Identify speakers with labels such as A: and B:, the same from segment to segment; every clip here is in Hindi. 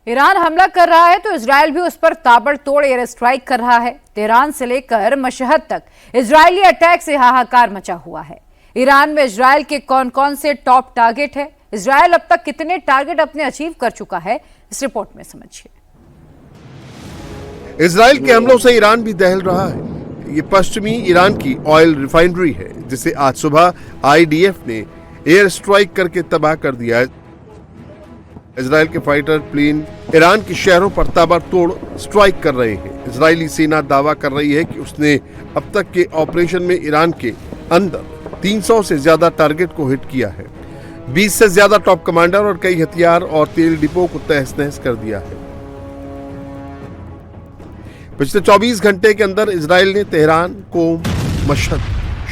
A: ईरान हमला कर रहा है तो इजराइल भी उस पर ताबड़तोड़ एयर स्ट्राइक कर रहा है। तेहरान से लेकर मशहद तक इजरायली अटैक से हाहाकार मचा हुआ है। ईरान में इजराइल के कौन कौन से टॉप टारगेट है, इजराइल अब तक कितने टारगेट अपने अचीव कर चुका है, इस रिपोर्ट में समझिए।
B: इजराइल के हमलों से ईरान भी दहल रहा है। ये पश्चिमी ईरान की ऑयल रिफाइनरी है जिसे आज सुबह आईडीएफ ने एयर स्ट्राइक करके तबाह कर दिया है। इजराइल के फाइटर प्लेन ईरान के शहरों पर ताबड़तोड़ स्ट्राइक कर रहे हैं। इजरायली सेना दावा कर रही है कि उसने अब तक के ऑपरेशन में ईरान के अंदर 300 से ज्यादा टारगेट को हिट किया है। 20 से ज्यादा टॉप कमांडर और कई हथियार और तेल डिपो को तहस नहस कर दिया है। पिछले 24 घंटे के अंदर इजराइल ने तेहरान, कोम, मशहद,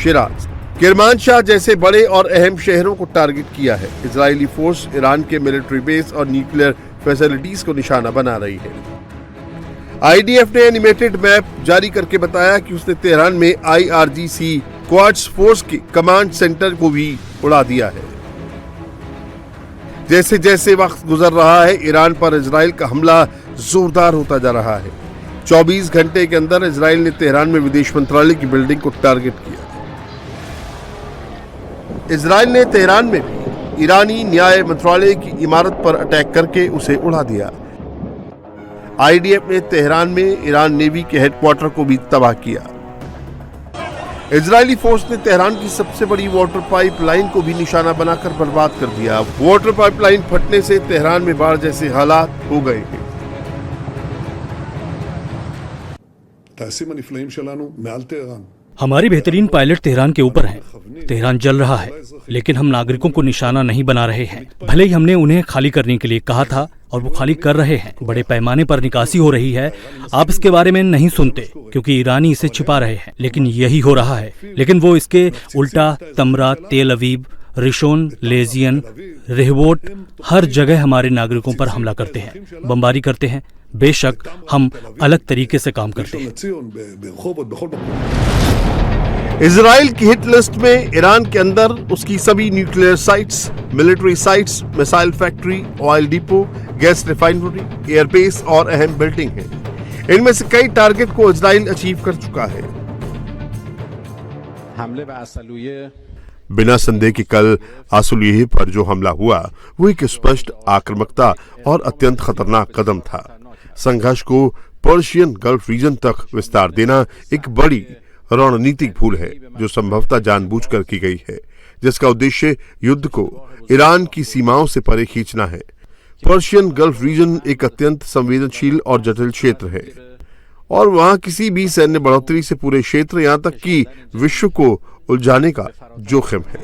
B: शिराज, किरमानशाह जैसे बड़े और अहम शहरों को टारगेट किया है। इजरायली फोर्स ईरान के मिलिट्री बेस और न्यूक्लियर फैसिलिटीज को निशाना बना रही है। आईडीएफ ने एनिमेटेड मैप जारी करके बताया कि उसने तेहरान में आईआरजीसी क्वाड्स फोर्स के कमांड सेंटर को भी उड़ा दिया है। जैसे जैसे वक्त गुजर रहा है, ईरान पर इजराइल का हमला जोरदार होता जा रहा है। 24 घंटे के अंदर इजराइल ने तेहरान में विदेश मंत्रालय की बिल्डिंग को टारगेट किया। इजराइल ने तेहरान में भी ईरानी न्याय मंत्रालय की इमारत पर अटैक करके उसे उड़ा दिया। आईडीएफ ने तेहरान में ईरान नेवी के हेडक्वार्टर को भी तबाह किया। इजरायली फोर्स ने तेहरान की सबसे बड़ी वाटर पाइपलाइन को भी निशाना बनाकर बर्बाद कर दिया। वाटर पाइपलाइन फटने से तेहरान में बाढ़ जैसे हालात हो गए हैं।
C: हमारी बेहतरीन पायलट तेहरान के ऊपर हैं। तेहरान जल रहा है, लेकिन हम नागरिकों को निशाना नहीं बना रहे हैं। भले ही हमने उन्हें खाली करने के लिए कहा था और वो खाली कर रहे हैं। बड़े पैमाने पर निकासी हो रही है। आप इसके बारे में नहीं सुनते क्योंकि ईरानी इसे छिपा रहे हैं, लेकिन यही हो रहा है। लेकिन वो इसके उल्टा तमरा, तेल अवीव, रिशोन, लेजियन, रेहवोट, हर जगह हमारे नागरिकों पर हमला करते हैं, बमबारी करते हैं। बेशक हम अलग तरीके से काम करते हैं।
B: इजराइल की हिट लिस्ट में ईरान के अंदर उसकी सभी nuclear sites, military sites, missile factory, oil depot, gas refinery, airbase और अहम बिल्डिंग है। इनमें से कई टारगेट को इजराइल अचीव कर चुका है। बिना संदेह कि कल आसुलिये पर जो हमला हुआ वो एक स्पष्ट आक्रामकता और अत्यंत खतरनाक कदम था। संघर्ष को पर्शियन गल्फ रीजन तक विस्तार देना एक बड़ी रणनीतिक भूल है जो संभवतः जानबूझकर की गई है, जिसका उद्देश्य युद्ध को ईरान की सीमाओं से परे खींचना है। पर्शियन गल्फ रीजन एक अत्यंत संवेदनशील और जटिल क्षेत्र है और वहां किसी भी सैन्य बढ़ोतरी से पूरे क्षेत्र यहां तक कि विश्व को उलझाने का जोखिम है।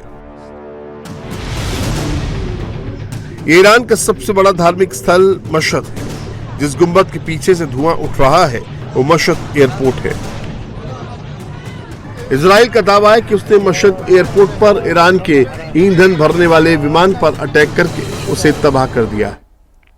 B: ईरान का सबसे बड़ा धार्मिक स्थल मशहद है। जिस गुंबद के पीछे से धुआं उठ रहा है वो मशहद एयरपोर्ट है। इजराइल का दावा है कि उसने मशहद एयरपोर्ट पर ईरान के ईंधन भरने वाले विमान पर अटैक करके उसे तबाह कर दिया है।